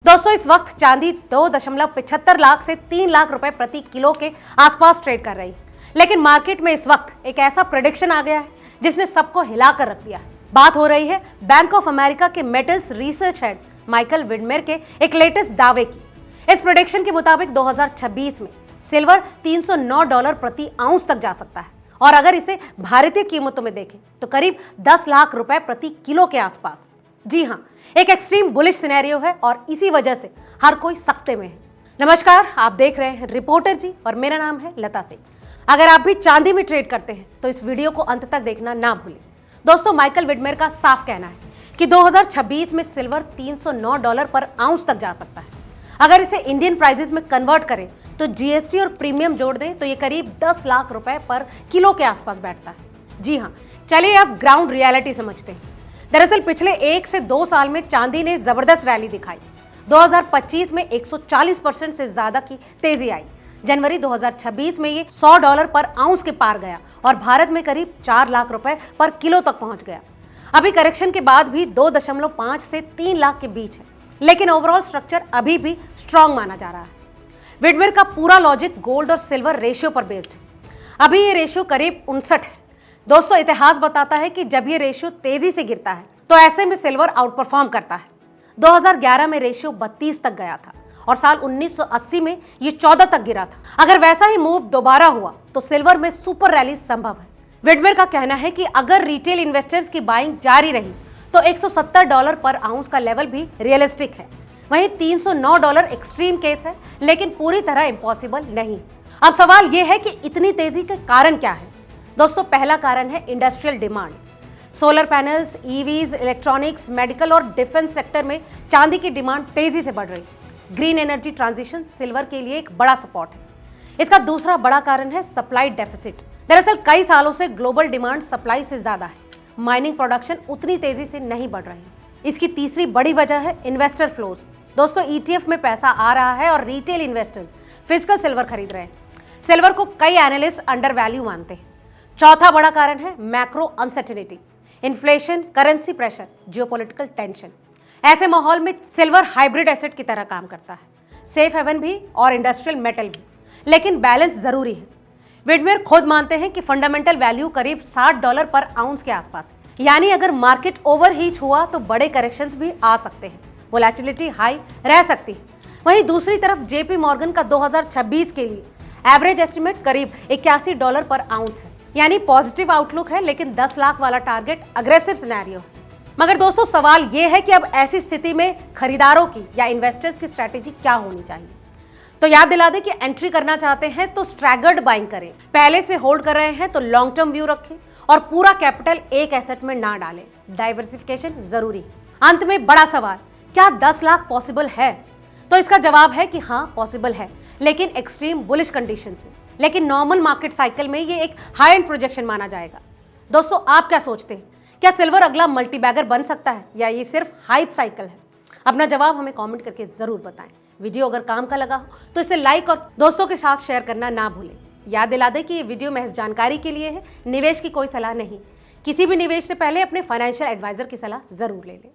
दोस्तों इस वक्त चांदी 2.75 लाख से 3 लाख रुपए प्रति किलो के आसपास ट्रेड कर रही है। लेकिन मार्केट में इस वक्त एक ऐसा प्रेडिक्शन आ गया है जिसने सबको हिलाकर रख दिया है। बात हो रही है बैंक ऑफ अमेरिका के मेटल्स रिसर्च हेड माइकल विडमेयर के एक लेटेस्ट दावे की। इस प्रेडिक्शन के मुताबिक 2026 में सिल्वर $309 प्रति आउंस तक जा सकता है और अगर इसे भारतीय कीमतों में देखें तो करीब 10 लाख रुपए प्रति किलो के आसपास। जी हाँ, एक एक्सट्रीम बुलिश सिनेरियो है और इसी वजह से हर कोई सख्ते में है। नमस्कार, आप देख रहे हैं रिपोर्टर जी और मेरा नाम है लता सिंह। अगर आप भी चांदी में ट्रेड करते हैं तो इस वीडियो को अंत तक देखना ना भूलें। दोस्तों माइकल विडमेयर का साफ कहना है कि 2026 में सिल्वर $309 पर आउंस तक जा सकता है। अगर इसे इंडियन प्राइसेस में कन्वर्ट करें तो जीएसटी और प्रीमियम जोड़ दें तो ये करीब 10 लाख रुपए पर किलो के आसपास बैठता है। जी हाँ, चलिए अब ग्राउंड रियलिटी समझते हैं। दरअसल पिछले 1 से 2 साल में चांदी ने जबरदस्त रैली दिखाई। 2025 में 140% से ज्यादा की तेजी आई। जनवरी 2026 में ये $100 पर आउंस के पार गया और भारत में करीब 4 लाख रुपए पर किलो तक पहुंच गया। अभी करेक्शन के बाद भी 2.5 से 3 लाख के बीच है, लेकिन ओवरऑल स्ट्रक्चर अभी भी स्ट्रांग माना जा रहा है। विडमेयर का पूरा लॉजिक गोल्ड और सिल्वर रेशियो पर बेस्ड है। अभी ये रेशियो करीब 59 है। दोस्तों इतिहास बताता है कि जब ये रेशियो तेजी से गिरता है तो ऐसे में सिल्वर आउट परफॉर्म करता है। 2011 में रेशियो 32 तक गया था और साल 1980 में ये 14 तक गिरा था। अगर वैसा ही मूव दोबारा हुआ तो सिल्वर में सुपर रैली संभव है। विडमेयर का कहना है कि अगर रिटेल इन्वेस्टर्स की बाइंग जारी रही तो $170 पर आउंस का लेवल भी रियलिस्टिक है। वहीं $309 एक्सट्रीम केस है, लेकिन पूरी तरह इम्पॉसिबल नहीं। अब सवाल यह है कि इतनी तेजी के कारण क्या है। दोस्तों पहला कारण है industrial demand. Solar panels, EVs, electronics, medical और डिफेंस सेक्टर में चांदी की डिमांड तेजी से बढ़ रही है। ग्रीन एनर्जी ट्रांजिशन सिल्वर के लिए एक बड़ा सपोर्ट है। इसका दूसरा बड़ा कारण है सप्लाई डेफिसिट। दरअसल कई सालों से ग्लोबल डिमांड सप्लाई से ज्यादा है। माइनिंग प्रोडक्शन उतनी तेजी से नहीं बढ़ रही है। इसकी तीसरी बड़ी वजह है इन्वेस्टर फ्लोज। दोस्तों ETF में पैसा आ रहा है और रिटेल इन्वेस्टर्स फिजिकल सिल्वर खरीद रहे हैं। सिल्वर को कई एनालिस्ट अंडर वैल्यू मानते हैं। चौथा बड़ा कारण है macro uncertainty, inflation, currency pressure, geopolitical tension. ऐसे माहौल में सिल्वर हाइब्रिड एसेट की तरह काम करता है, सेफ हेवन भी और इंडस्ट्रियल मेटल भी, लेकिन बैलेंस जरूरी है। विडमेयर खुद मानते हैं कि फंडामेंटल वैल्यू करीब $60 पर आउंस के आसपास है। यानी अगर मार्केट ओवरहीट हुआ तो बड़े करेक्शंस भी आ सकते हैं, वोलेटिलिटी हाई रह सकती है। वहीं दूसरी तरफ JP मॉर्गन का 2026 के लिए एवरेज एस्टिमेट करीब $81 पर आउंस है। यानी पॉजिटिव आउटलुक है, लेकिन 10 लाख वाला टारगेट अग्रेसिव सिनेरियो है। मगर दोस्तों सवाल यह है कि अब ऐसी स्थिति में खरीदारों की या इन्वेस्टर्स की स्ट्रैटेजी क्या होनी चाहिए। तो याद दिला दें कि एंट्री करना चाहते हैं तो स्ट्रैगर्ड बाइंग करें, पहले से होल्ड कर रहे हैं तो लॉन्ग टर्म व्यू रखें और पूरा कैपिटल एक एसेट में ना डालें। डाइवर्सिफिकेशन जरूरी है। अंत में बड़ा सवाल, क्या 10 लाख पॉसिबल है? तो इसका जवाब है कि हाँ पॉसिबल है, लेकिन एक्सट्रीम बुलिश कंडीशंस में। लेकिन नॉर्मल मार्केट साइकिल में ये एक हाई एंड प्रोजेक्शन माना जाएगा। दोस्तों आप क्या सोचते हैं, क्या सिल्वर अगला मल्टीबैगर बन सकता है या ये सिर्फ हाइप साइकिल है? अपना जवाब हमें कमेंट करके जरूर बताएं। वीडियो अगर काम का लगा हो तो इसे लाइक और दोस्तों के साथ शेयर करना ना भूलें। याद दिला दें कि ये वीडियो महज जानकारी के लिए है, निवेश की कोई सलाह नहीं। किसी भी निवेश से पहले अपने फाइनेंशियल एडवाइजर की सलाह जरूर ले लें।